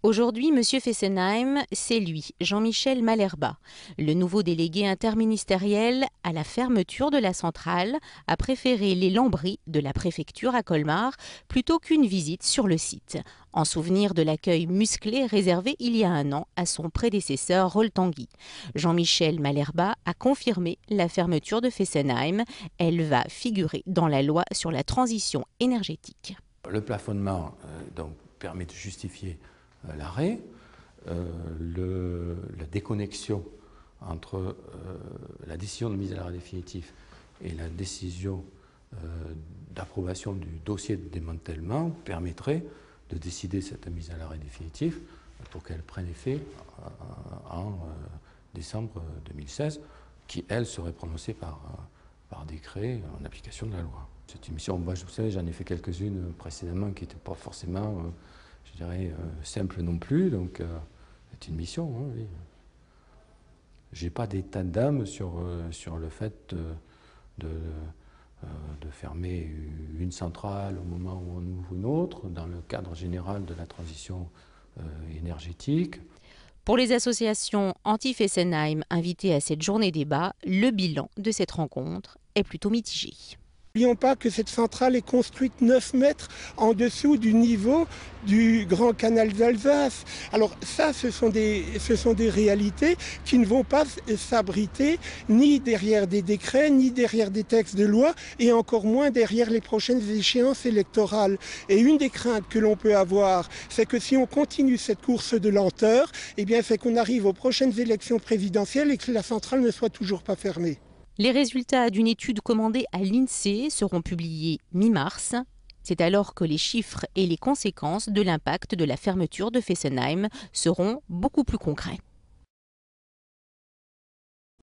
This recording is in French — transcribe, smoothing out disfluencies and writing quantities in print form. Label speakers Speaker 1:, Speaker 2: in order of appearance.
Speaker 1: Aujourd'hui, M. Fessenheim, c'est lui, Jean-Michel Malherba. Le nouveau délégué interministériel à la fermeture de la centrale a préféré les lambris de la préfecture à Colmar plutôt qu'une visite sur le site, en souvenir de l'accueil musclé réservé il y a un an à son prédécesseur Rol Tanguy. Jean-Michel Malherba a confirmé la fermeture de Fessenheim. Elle va figurer dans la loi sur la transition énergétique.
Speaker 2: Le plafonnement permet de justifier l'arrêt, la déconnexion entre la décision de mise à l'arrêt définitif et la décision d'approbation du dossier de démantèlement permettrait de décider cette mise à l'arrêt définitif pour qu'elle prenne effet en décembre 2016, qui, elle, serait prononcée par décret en application de la loi. C'est une mission, moi, vous savez, j'en ai fait quelques-unes précédemment qui n'étaient pas forcément, je dirais, simples non plus, donc c'est une mission, hein, oui. J'ai pas d'état d'âme sur le fait de fermer une centrale au moment où on ouvre une autre, dans le cadre général de la transition énergétique.
Speaker 1: Pour les associations anti-Fessenheim invitées à cette journée débat, le bilan de cette rencontre est plutôt mitigé.
Speaker 3: N'oublions pas que cette centrale est construite 9 mètres en dessous du niveau du Grand Canal d'Alsace. Alors ça, ce sont des réalités qui ne vont pas s'abriter ni derrière des décrets, ni derrière des textes de loi, et encore moins derrière les prochaines échéances électorales. Et une des craintes que l'on peut avoir, c'est que si on continue cette course de lenteur, eh bien, c'est qu'on arrive aux prochaines élections présidentielles et que la centrale ne soit toujours pas fermée.
Speaker 1: Les résultats d'une étude commandée à l'INSEE seront publiés mi-mars. C'est alors que les chiffres et les conséquences de l'impact de la fermeture de Fessenheim seront beaucoup plus concrets.